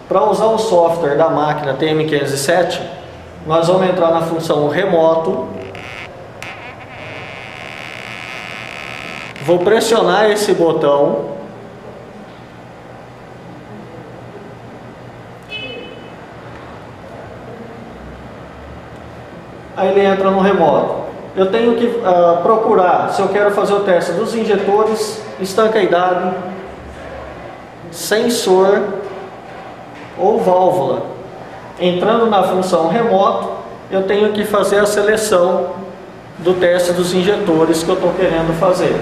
Para usar o software da máquina TM507, nós vamos entrar na função remoto. Vou pressionar esse botão. Aí ele entra no remoto. Eu tenho que procurar se eu quero fazer o teste dos injetores, estanqueidade, sensor ou válvula. Entrando na função remoto, eu tenho que fazer a seleção do teste dos injetores que eu estou querendo fazer.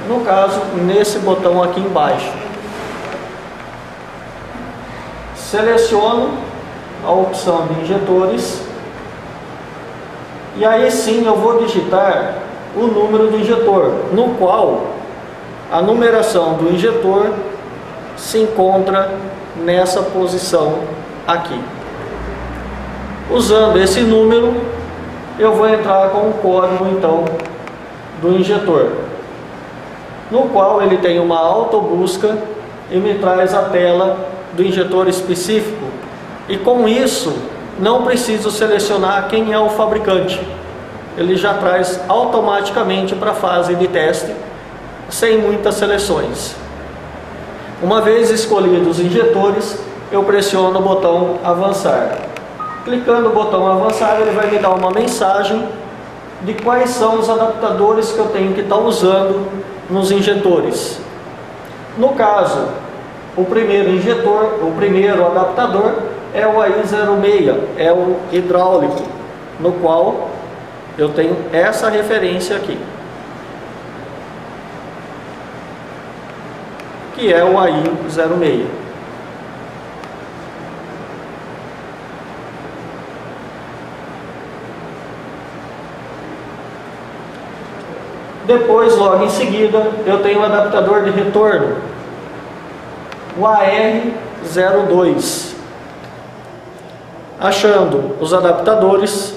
No caso, nesse botão aqui embaixo. Seleciono a opção de injetores. E aí sim eu vou digitar o número do injetor, no qual a numeração do injetor se encontra nessa posição aqui. Usando esse número, eu vou entrar com o código então do injetor, no qual ele tem uma autobusca e me traz a tela do injetor específico. E com isso, não preciso selecionar quem é o fabricante. Ele já traz automaticamente para a fase de teste, sem muitas seleções. Uma vez escolhidos os injetores, eu pressiono o botão avançar. Clicando no botão avançar, ele vai me dar uma mensagem de quais são os adaptadores que eu tenho que estar usando nos injetores. No caso, o primeiro injetor, o primeiro adaptador é o AI06, é o hidráulico, no qual eu tenho essa referência aqui, que é o AI06. Depois, logo em seguida, eu tenho o adaptador de retorno, o AR02. Achando os adaptadores,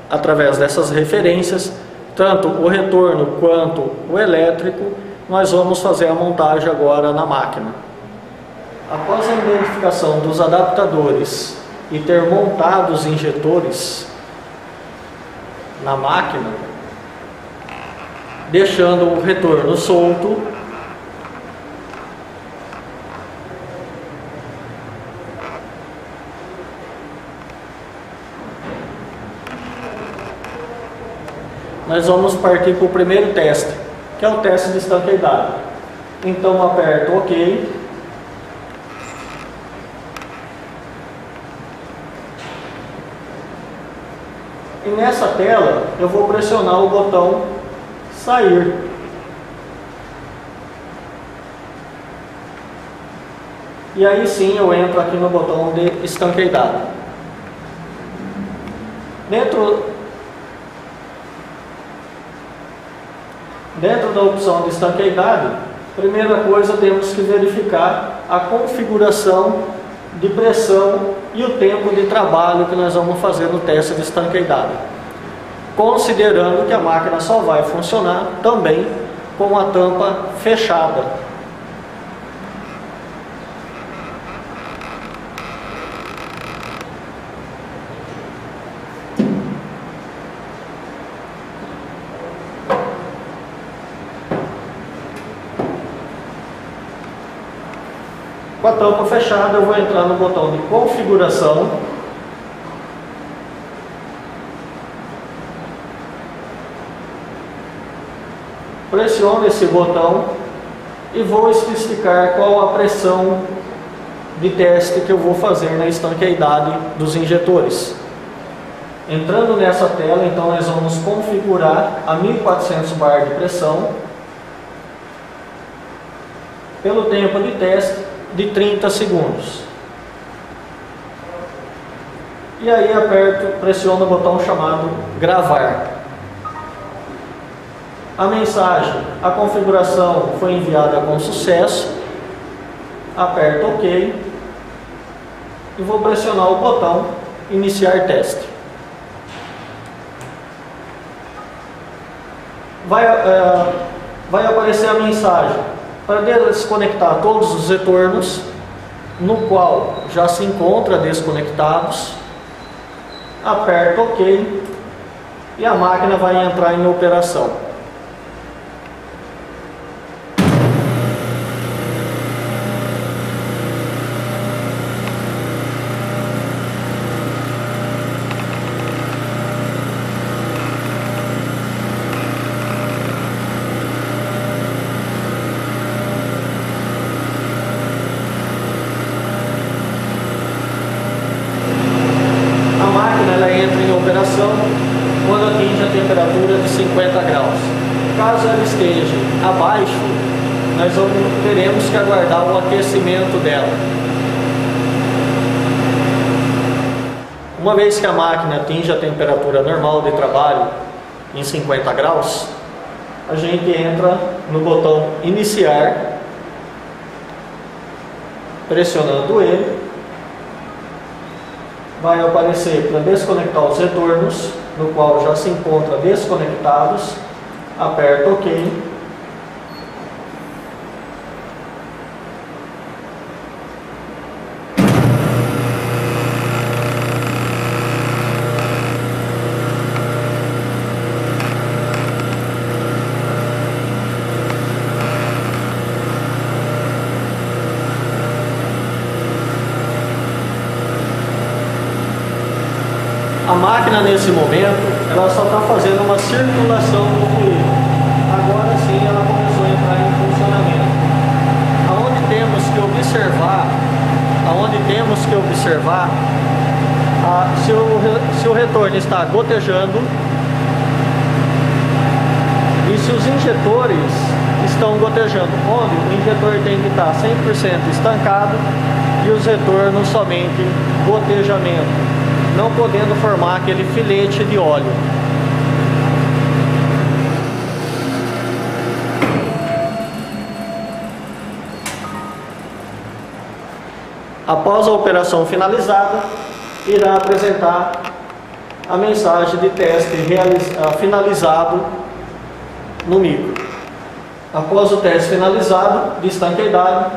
através dessas referências, tanto o retorno quanto o elétrico, nós vamos fazer a montagem agora na máquina. Após a identificação dos adaptadores e ter montado os injetores na máquina, deixando o retorno solto, nós vamos partir para o primeiro teste, que é o teste de estanqueidade. Então aperto OK. E nessa tela eu vou pressionar o botão sair. E aí sim eu entro aqui no botão de estanqueidade. Dentro da opção de estanqueidade, primeira coisa temos que verificar a configuração de pressão e o tempo de trabalho que nós vamos fazer no teste de estanqueidade, considerando que a máquina só vai funcionar também com a tampa fechada. Com a tampa fechada, eu vou entrar no botão de configuração. Pressiono esse botão e vou especificar qual a pressão de teste que eu vou fazer na estanqueidade dos injetores. Entrando nessa tela, então nós vamos configurar a 1400 bar de pressão pelo tempo de teste de 30 segundos. E aí pressiono o botão chamado gravar. A mensagem, a configuração foi enviada com sucesso. Aperto OK e vou pressionar o botão iniciar teste. Vai aparecer a mensagem para desconectar todos os retornos no qual já se encontra desconectados, aperto OK e a máquina vai entrar em operação. Quando atinge a temperatura de 50 graus. Caso ela esteja abaixo, nós teremos que aguardar o aquecimento dela. Uma vez que a máquina atinge a temperatura normal de trabalho em 50 graus, a gente entra no botão iniciar, pressionando ele. Vai aparecer para desconectar os retornos, no qual já se encontra desconectados, aperta OK. A máquina nesse momento, ela só está fazendo uma circulação do fluido. Agora sim ela começou a entrar em funcionamento. Aonde temos que observar se o retorno está gotejando e se os injetores estão gotejando, onde o injetor tem que estar 100% estancado e os retornos somente gotejamento, não podendo formar aquele filete de óleo. Após a operação finalizada, irá apresentar a mensagem de teste finalizado no micro. Após o teste finalizado de estanqueidade,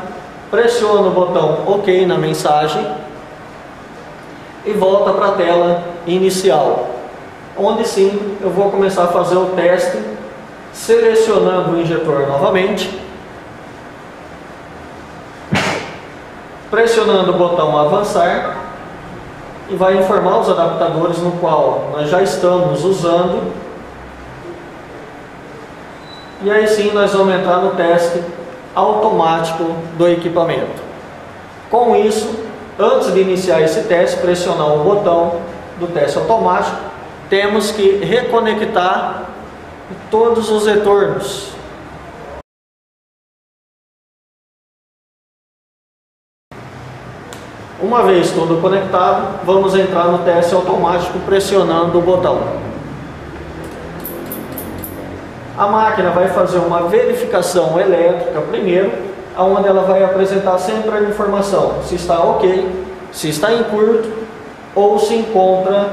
pressiona o botão OK na mensagem e volta para a tela inicial, onde sim eu vou começar a fazer o teste selecionando o injetor novamente, pressionando o botão avançar e vai informar os adaptadores no qual nós já estamos usando, e aí sim nós vamos entrar no teste automático do equipamento. Com isso, antes de iniciar esse teste, pressionar o botão do teste automático, temos que reconectar todos os retornos. Uma vez tudo conectado, vamos entrar no teste automático pressionando o botão. A máquina vai fazer uma verificação elétrica primeiro, onde ela vai apresentar sempre a informação se está OK, se está em curto ou se encontra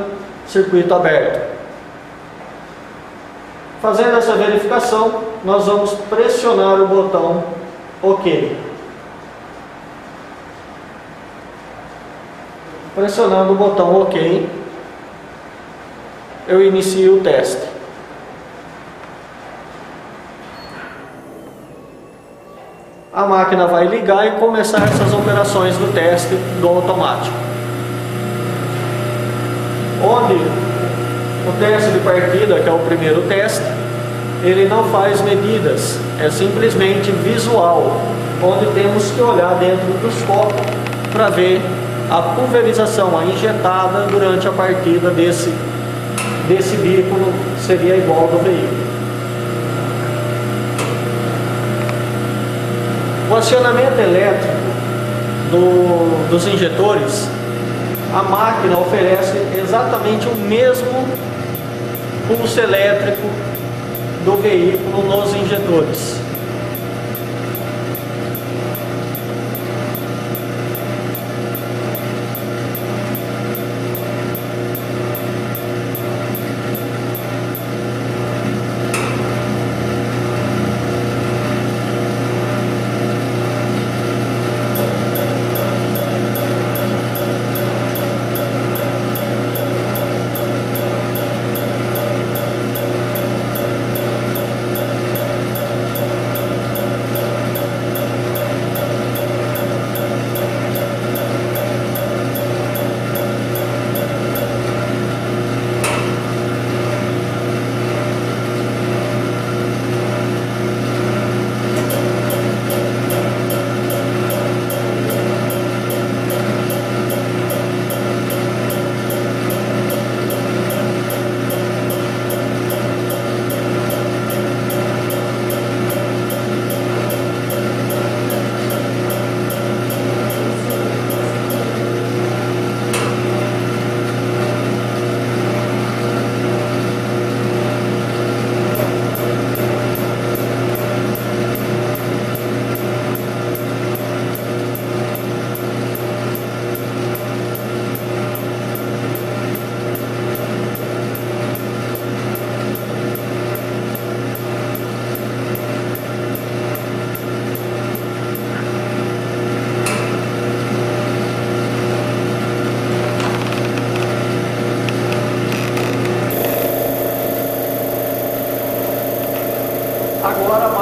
circuito aberto. Fazendo essa verificação, nós vamos pressionar o botão OK. Pressionando o botão OK, eu inicio o teste. A máquina vai ligar e começar essas operações do teste do automático. Onde o teste de partida, que é o primeiro teste, ele não faz medidas, é simplesmente visual, onde temos que olhar dentro dos copos para ver a pulverização, a injetada durante a partida desse veículo, seria igual do veículo. O acionamento elétrico dos injetores, a máquina oferece exatamente o mesmo pulso elétrico do veículo nos injetores.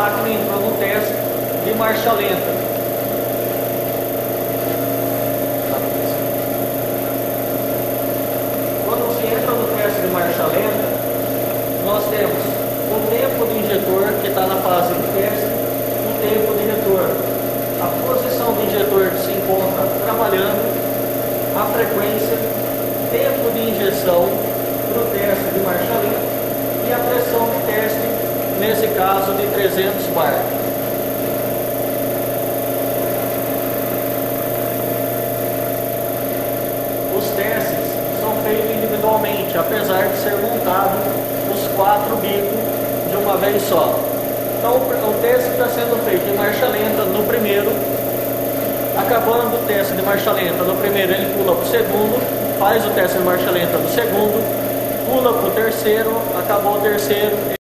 máquina entrou no teste de marcha lenta. Quando se entra no teste de marcha lenta, nós temos o tempo do injetor, que está na fase de teste, o tempo do injetor, a posição do injetor que se encontra trabalhando, a frequência, tempo de injeção para o teste de marcha lenta e a pressão de teste, nesse caso de 300 bar. Os testes são feitos individualmente, apesar de ser montado os 4 bicos de uma vez só. Então o teste está sendo feito em marcha lenta no primeiro. Acabando o teste de marcha lenta no primeiro, ele pula para o segundo, faz o teste de marcha lenta no segundo, pula para o terceiro, acabou o terceiro,